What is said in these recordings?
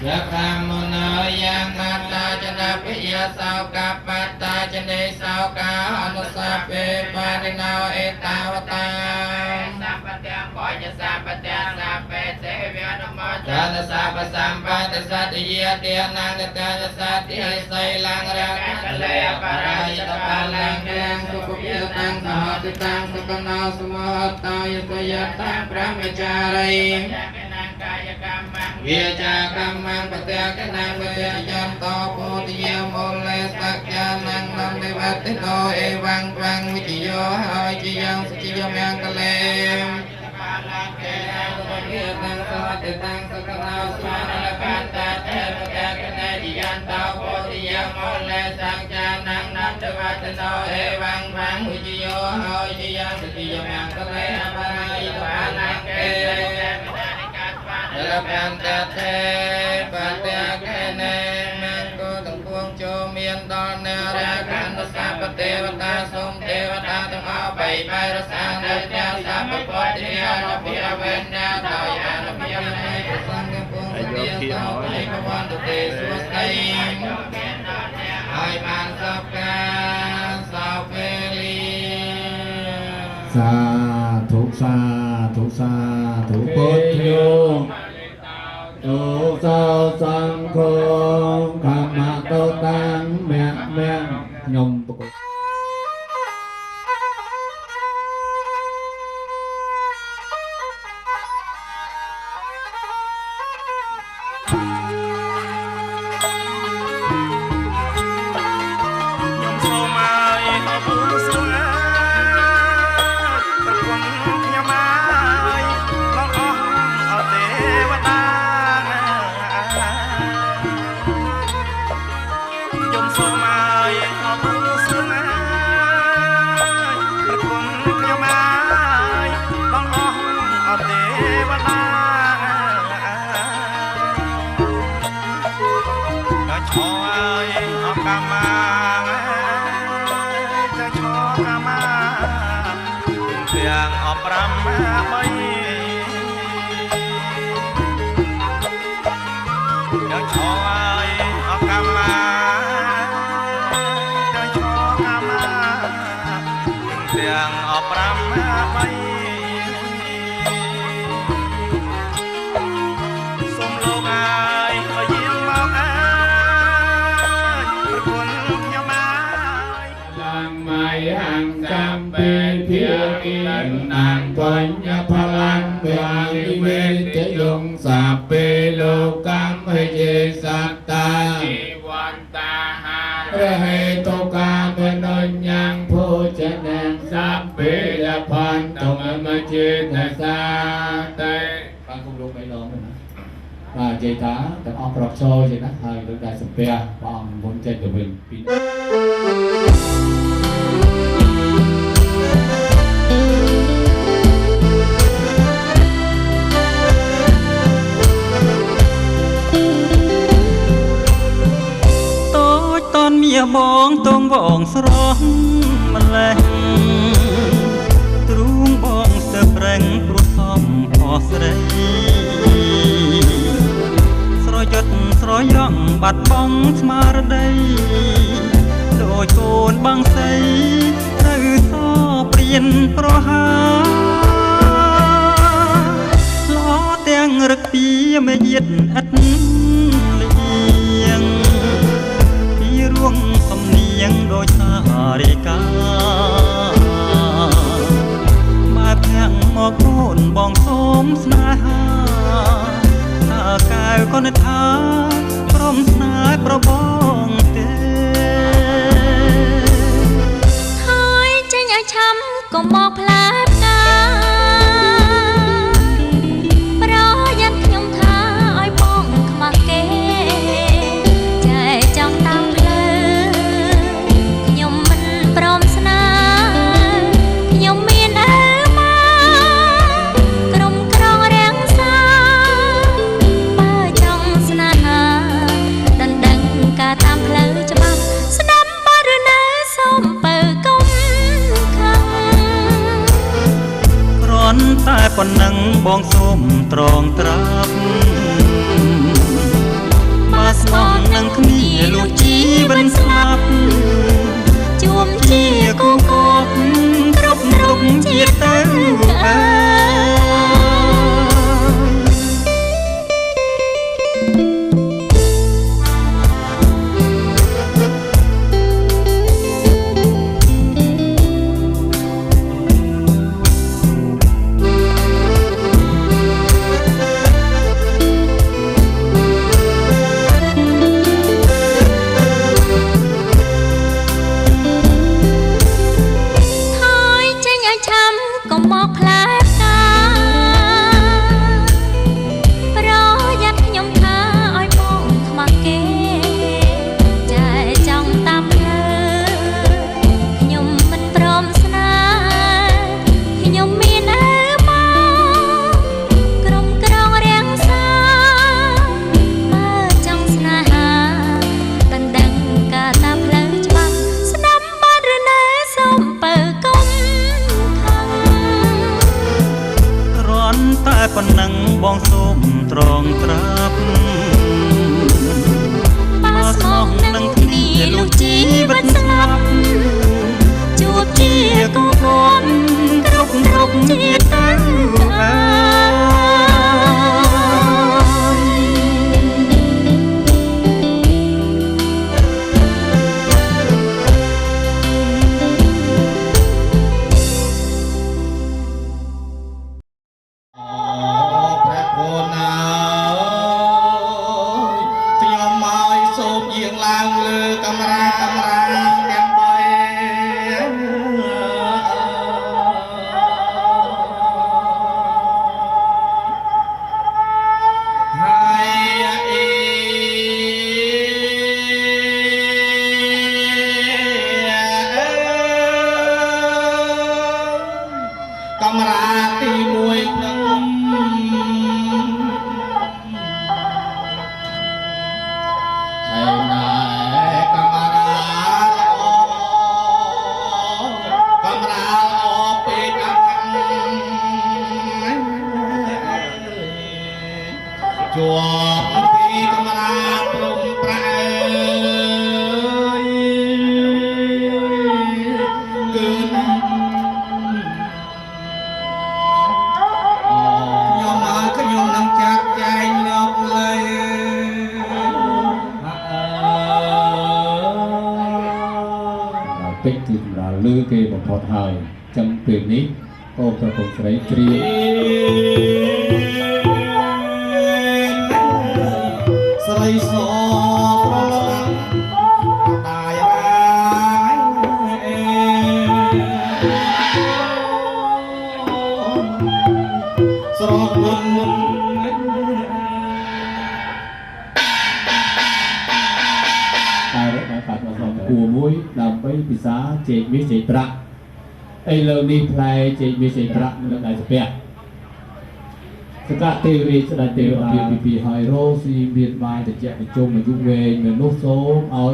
ยักขามโนยังมาตาจนะปิยะสาวกาปัตตาจเนสาวกาอนุสาเปปารินาเอตาวตาสัพพะเตียงปอยจะสัพพะเตียงสัพเพเสวิอนุโมจานะสัพพะสัมปัตสัตติยะเตียนังกตาสัตติหิไสลังรักขันเลปะรายตปาลังเรียงสุขุปิยตังสหัสตังสุขนาสมัตตายตยะตังพระมจารีเวียจากรรมังปฏิกนังปฏิยันโตโพธิยมลเลสักยานังนันติวัติโนเอวังวังวิจิโยหายจิยังสุจิยมังกเลมตังสวัสดิตังสุขนาสมานาการตาเทปฏิกนัยยันโตโพธิยมลเลสักยานังนันติวัติโนเอวังวังวิจิโยหายจิยังสุจิยมังกเลมปะรายิตานังเกละพันตะเทปัตตะเกเนมังโกตังพวงโจเมียนตอนเนราคันตสัพพเทวตาสมเทวตาทั้งเอาไปไปรักษาเดชะสัพพปฏิญาณพิรเวนญาตายาณพิยมให้สังฆพงศ์เดียต่อไปพระวันตุเตสุสัยให้มันสัพกาสัพเพลีสาธุสาธุสาธุพุทโธตุสาวสังโฆขมะโตตังแม่แม่ยมปกปัญญาพลังเวลิเวทยงสัพเพโลกังเฮเยสัตตาวันตาหาเหตุกาเมนนยังภูเจนังสัพเพลพันตงมจิตสาเตฟังคุณลุงไปร้องนะใจตาแต่ออกปลอกโซ่ใช่ไหมให้ดูได้สเปียบางบนใจตัวเองปีเมียมองตรงบ่องสร้องมันแรงตรุงบ่องเสแปรงปลุกทอมพอสเรสรยดสรย่องบัดบ้องสมาร์ไดโดยโกนบางใสหรือซ้อเปลี่ยนเพราะหาล้อเตียงรักปีไม่เย็ดอัดเลียงร่วงสำเนียงโดยสาริกามาแพงหมอกโคนบองสมสนาหาถ้ากายก็นท้าพร้อมสนายประบองเตหายใจอย่าช้ำก็มอกพลาดกาเพราะยักขยมท้าอ้อยป้องขมักเกใจจ้องตามห ពេកគឺសម្រាប់លឺគេបំផុតហើយចឹងពេលនេះអូប្រពន្ធស្រីត្រៀមស្រីសស្រស់ស្អាតតាយរាយស្រស់មុនតែរត់ដល់កាត់មកក្នុងគួរមួយដើម្បីពិសាជែកមាសជែកប្រាក់ឥឡូវនេះផ្លែជែកមាសជែកប្រាក់នៅដៃស្ពះសកទេវរាជស្ដេចទេវតាពីហើយរស់ស៊ីមានបានតិចប្រជុំអាយុវែងនៅនោះសូមឲ្យ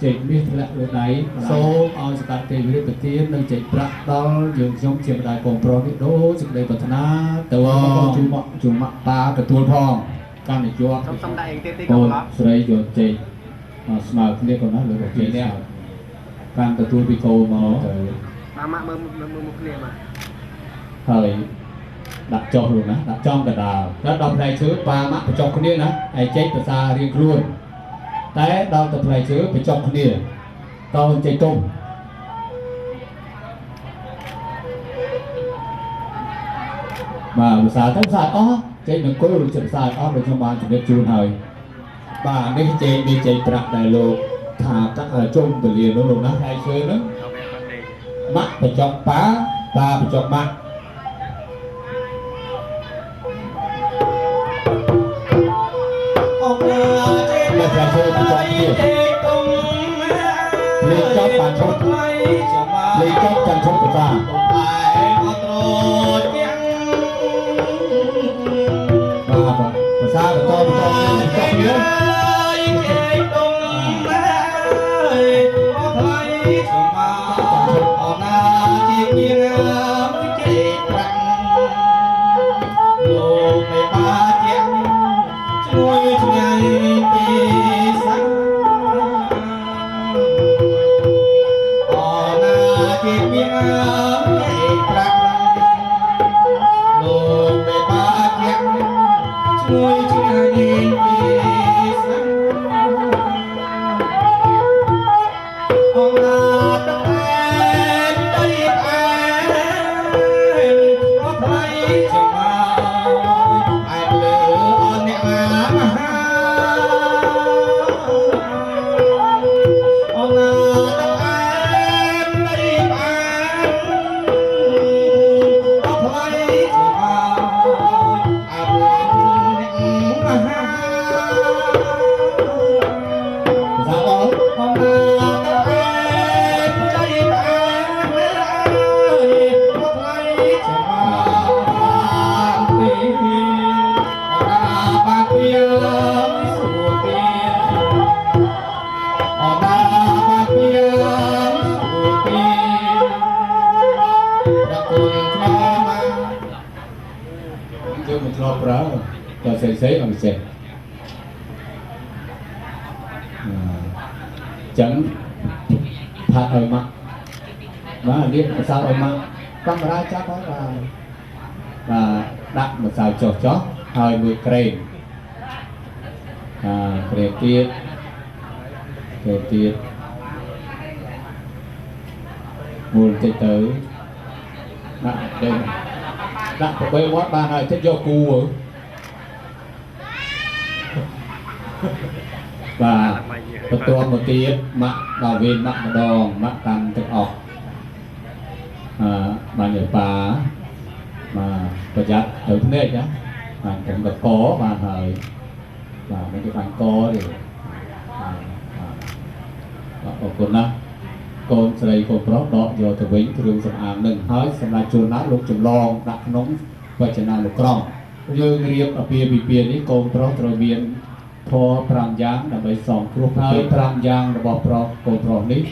ជែកមាសធ្លាក់លើដៃសូមឲ្យសកទេវរាជប្រទាននិងជែកប្រាក់ដល់យើងខ្ញុំជាម្ដាយកូនប្រុសនេះដូចសេចក្តីប្រាថ្នាទៅជុំម៉ាក់ប៉ាទទួលផងកាន់តែជាប់សំដែងទៀតទីកូនស្រីយកជែកស្មើគ្នាកូនណាលើកជែកនេះកាន់ទទួលពីកូនមកទៅម៉ាក់មើលមុខគ្នាមកហើយដាក់ចុះluônណាដាក់ចំកដាលដល់ដល់ផ្លែឈើប៉ាម៉ាក់បញ្ចុះគ្នាណាហើយចេកភាសារៀងខ្លួនតែដល់ទៅផ្លែឈើបញ្ចុះគ្នាតោចេកទុំបាទភាសាទៅភាសាអស់ចេកនឹងគល់ចិត្តភាសាអស់ដូចខ្ញុំបានជម្រាបជូនហើយបាទនេះចេកមានចេកប្រាក់ដែលលោកថាជុំពលានោះលោកណាផ្លែឈើហ្នឹងម៉ាក់បញ្ចុះប៉ាបញ្ចុះម៉ាក់Hãy subscribe cho kênh Ghiền Mì Gõ để không bỏ Sấy bằng sệt chẳng thả ở mặt và liên sao ở mặt camera chắc đó là đặt một sao chót hơi mười kren kren tiết nguồn tới tới đặt đây đặt của bây quát ba này thích do cu vàตัวmột tiết mạ đào viên mạ đòn mạ tăng tự ọc mà nhờ bà màประหยัดở nơi nhá mà cũng được có mà thời và mấy cái bạn có thì ở con đó con sợi con prop đó do từ vĩnh thường sầm ám đừng hỏi sầm lại chuồn nát lúc chùm lon đặt nóng và chả nào lục còng như riêng ở bìaนี้con prop rồi biênพอพรำยางดับไปสองครูพายพรำยางระบบปลอกโกปลอกนี้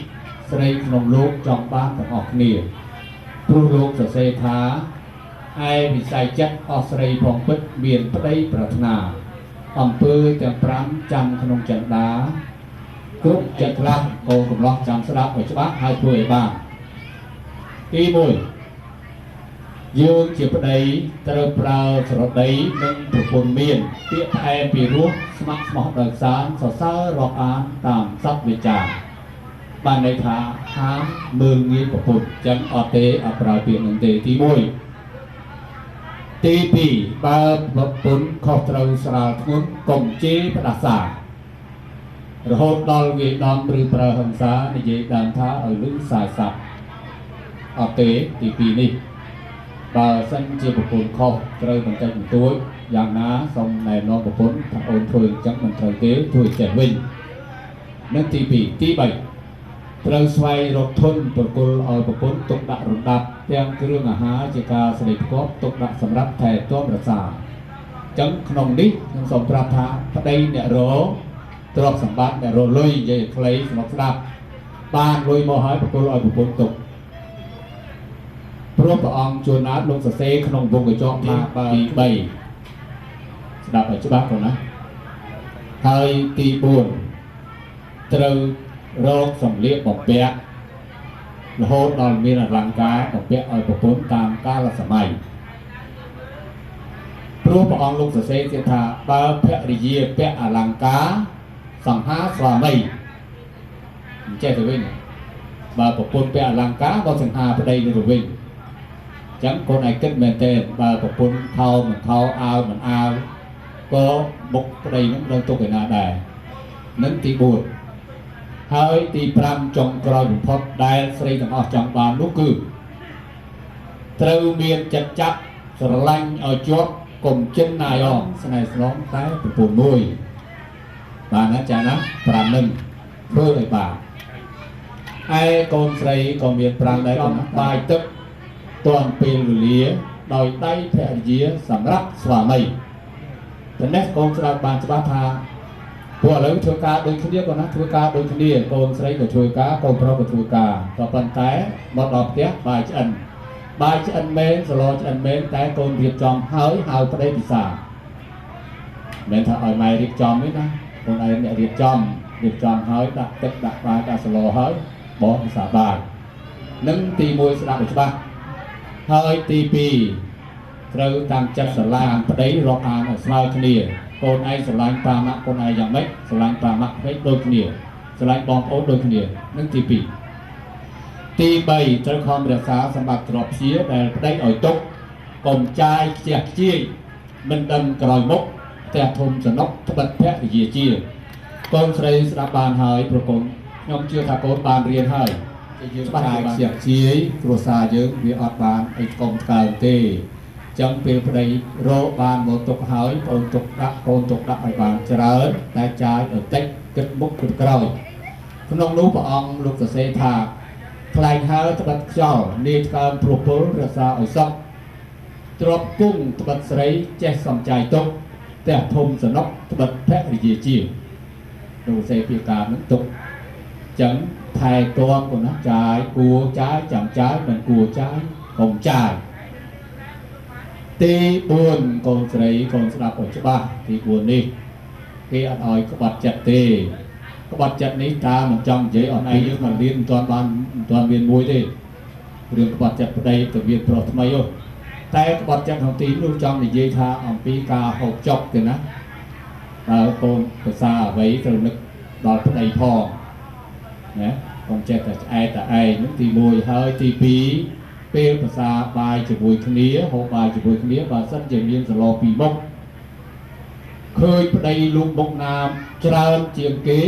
ใส่ขนมลูกจองบ้านต่างออกเนี่ยครูลูกจะใส่ท้าไอ้วิสัยจัดออสเตรเลียพองปิดเบียนปได้ปรารถนาอำเภอจังพรำจังขนมจันดากรุ๊ปจัดรับโกกำลังจังสลับไปច្បាស់ให้ช่วยบ้างទី1យើងជាប្តីត្រូវប្រើស្រដីនិងប្រពន្ធមានពាក្យថែមពីរោះស្ម័គ្រស្មោះដោយសារសរសើររាប់អានតាមសត្វវិចារ ban này thả hám mương nghi của phụt chẳng ở tế ở bảo viện nâng tế tí môi tí bì ba bậc bốn khóc trâu sà thốn công chế và đà xà rồi hôn đo việc đón bư bà hầm xá để dễ đàn thá ở lưng xài sạp ở tế tí bì này và sân chia bậc bốn khóc trâu bằng tay một túi dạng ná xong này nó bậc bốn thả ôn thôi chẳng bằng thời tế thôi trẻ huynh nên tí bì tí bảyត្រូវស្វែងរកធនប្រគល់ឲ្យប្រពន្ធទុកដាក់រំដាប់ទាំងគ្រឿងអាហារជាការស្ដីផ្គាប់ទុកដាក់សម្រាប់ថែទាំរក្សាអញ្ចឹងក្នុងនេះខ្ញុំសូមប្រាប់ថាប្តីអ្នករទ្រព្យសម្បត្តិអ្នករលុយនិយាយខ្លីសម្រាប់ស្ដាប់បានលុយមកឲ្យប្រគល់ឲ្យប្រពន្ធទុកព្រោះព្រះអង្គជួនណាតលោកសរសេរក្នុងវងកញ្ចក់ថាទី3ស្ដាប់ឲ្យច្បាស់ก่อนណាហើយទី4ត្រូវ រោគសម្លៀកបំពាក់រហូតដល់មានអលង្ការបំពាក់ឲ្យប្រពន្ធតាមកាលសម័យព្រោះព្រះអង្គលោកសរសេរទៀតថាបើភរិយាពាក់អលង្ការសង្ហាស្វាមីអញ្ចេះទៅវិញបើប្រពន្ធពាក់អលង្ការបើសង្ហាប្តីទៅវិញអញ្ចឹងកូនឯងគិតមែនទេបើប្រពន្ធខោមិនខោអាវមិនអាវក៏បុកប្តីនឹងនៅទុកឯណាដែរនឹងទី4 ហើយទី5ចុងក្រោយបំផុតដែលស្រីទាំងអស់ចង់បាននោះគឺត្រូវមានចិត្តចាប់ស្រឡាញ់ឲ្យជាប់កុំចិនណាយអស្នេហ៍ស្នងតែប្រពន្ធមួយបានណាចាណា5នឹងធ្វើឲ្យបានឯកូនស្រីក៏មាន5ដែរណាបាយទឹកទាន់ពេលវេលាដោយដៃភរិយាសម្រាប់ស្វាមីតែនេះកូនស្រីបានច្បាស់ថា ព្រោះឥឡូវធ្វើការដូចគ្នាក៏ណាធ្វើការដូចគ្នាកូនស្រីក៏ធ្វើការកូនប្រុសក៏ធ្វើការក៏ប៉ុន្តែមកដល់ផ្ទះបាយឆ្អិនមែនសឡឆ្អិនមែនតែកូនរៀបចំហើយហៅប្តីពិសាមិនថាឲ្យម៉ែរៀបចំទេណាកូនឯងអ្នករៀបចំហើយដាក់ទឹកដាក់បាយដាក់សឡហើយបោះពិសាបាយនឹងទី1ស្ដាប់ឲ្យច្បាស់ហើយទី2ត្រូវតាំងចិត្តស្រឡាញ់ប្តីរាប់អានឲ្យស្មើគ្នា កូនឯងស្រឡាញ់ប៉ាម៉ាក់កូនឯងយ៉ាងម៉េចស្រឡាញ់ប៉ាម៉ាក់វិញដូចគ្នាស្រឡាញ់បងប្អូនដូចគ្នានឹងទី2ទី3ត្រូវខំរក្សាសម្បត្តិទ្រព្យជាដែលប្តីឲ្យទុកកុំចាយខ្ជះខ្ជាយមិនដឹងក្រោយមុខផ្ទះធំសំណុកត្បិតភរិយាជាកូនស្រីស្ដាប់បានហើយប្រពន្ធខ្ញុំជឿថាកូនបានរៀនហើយយើងចាយខ្ជះខ្ជាយគ្រួសារយើងវាអត់បានអីកុំកើទេ chẳngពេលប្តីរកបានមកទុកហើយបងទុកដាក់កូនទុកដាក់ឲ្យបានច្រើនតែចាយទៅតិចគិតមុខគិតក្រោយក្នុងនោះព្រះអង្គលោកសរសេរថាខ្លែងហើត្បិតខ្យល់នាយថ្កើមព្រោះពលរក្សាឲ្យសក់ទ្របគង់ត្បិតស្រីចេះសំចាយទុកផ្ទះធំសំណុកត្បិតភរិយាជាលោកសរសេរពីការនឹងទុកចឹងថែទាំកូនណាចាយគួរចាយចាំចាយមិនគួរចាយកុំចាយ ទី4កូនស្រីកូនស្ដាប់ឲ្យច្បាស់ទី4នេះគេអត់ឲ្យក្បត់ចិត្តទេក្បត់ចិត្តនេះតាមិនចង់និយាយអត់ឯងយើងមិនរៀនមិនទាន់មានមួយទេរឿងក្បត់ចិត្តប្តីទៅមានប្រុសថ្មីតែក្បត់ចិត្តក្នុងទីនោះចង់និយាយថាអំពីការហូបចុកទេណាបើកូនភាសាអ្វីត្រូវនឹកដល់ប្តីផងណាកុំចេះតែឆ្អែតតែឯងនោះទី1ហើយទី2 ពេលភាសាបាយជាមួយគ្នាហូបបាយជាមួយគ្នាបើសិនជាមានសឡពីមុខឃើញប្តីលូកមុខណាមច្រើនជាងគេ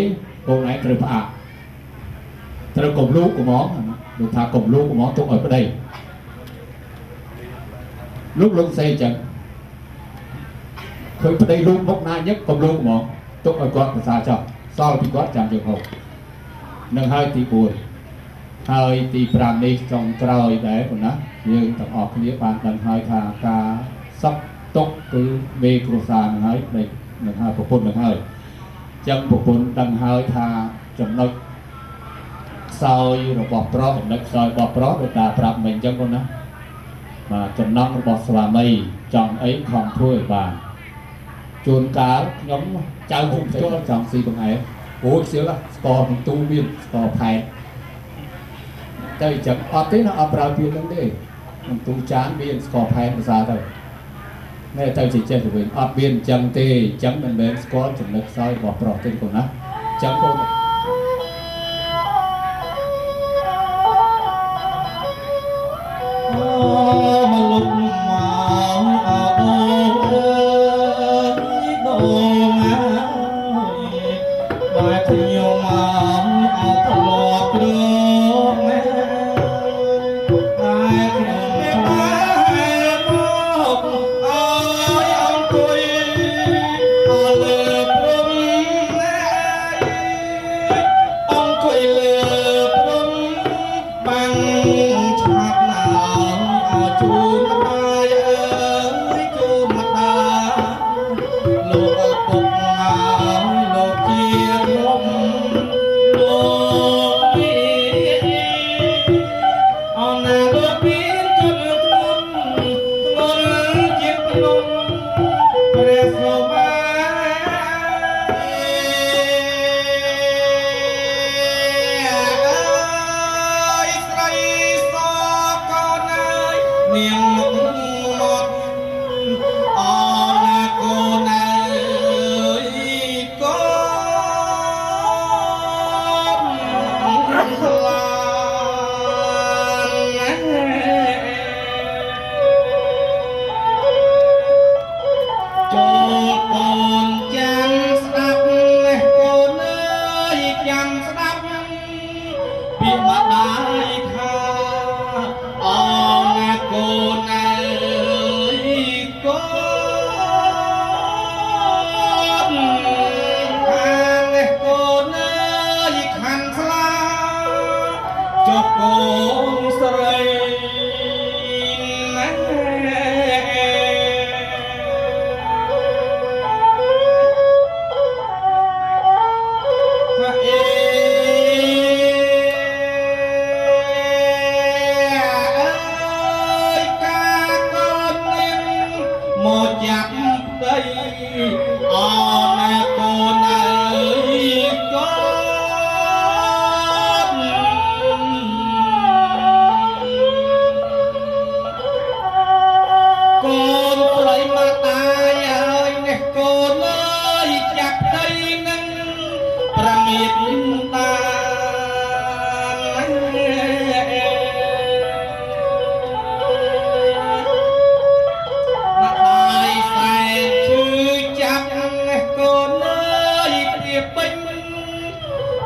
កូនឯងត្រូវផ្អាកត្រូវកុំលូកហ្មងលោកថាកុំលូកហ្មងទុកឲ្យប្តីលោកសេចឹងឃើញប្តីលូកមុខណាញឹកកុំលូកហ្មងទុកឲ្យគាត់ភាសាចោលសល់ពីគាត់ចាំយើងហូបនឹងហើយទី4 ហើយទី5នេះចុងក្រោយដែរបងណាយើងទាំងអស់គ្នាបានដឹងហើយថាការសក់ទុកគឺមេគ្រួសារនឹងហើយនឹងហើយប្រពន្ធនឹងហើយចឹងប្រពន្ធដឹងហើយថាចំណុចខ្សោយរបស់ប្រុសចំណុចខ្សោយរបស់ប្រុសដូចតាប្រាប់មិញចឹងបងណាបាទចំណងរបស់ស្វាមីចង់អីខំធ្វើឲ្យបានជួនកាលខ្ញុំចៅខ្ញុំចូលចង់ស៊ីបង្អែអូយសៀលស្ករនឹងទូមានស្ករផែន ទៅចឹងអត់ទេណាអត់ប្រើពាក្យហ្នឹងទេមិនទូចានមានស្ករផែនភាសាទៅណែទៅចេះទៅវិញអត់មានចឹងទេចឹងមិនមែនស្គាល់ចំណុចខ្សោយរបស់ប្រុសទេកូនណាចឹងកូន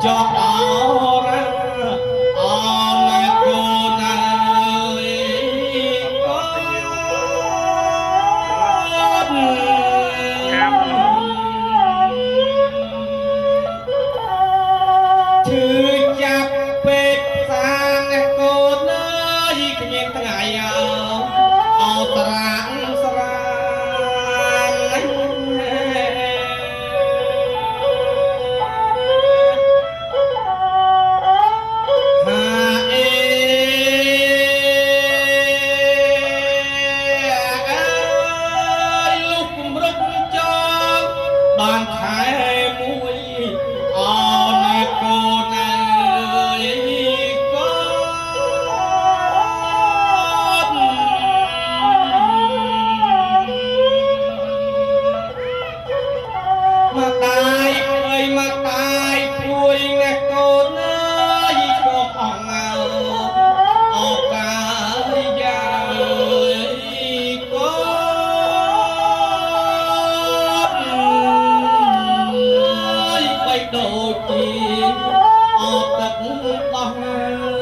ចោអរអណាគូណាឈឺចាប់ពេកសាអ្នកកូនអើយគ្មានថ្ងៃអោតរាំស្រាបានខែមួយអណាគូណាកូនមកតាយអើយមកតាយព្រួយណាកូនអើយឈ្មោះអងអើអកាយាកូនដូចជាអត់ទឹកបោះ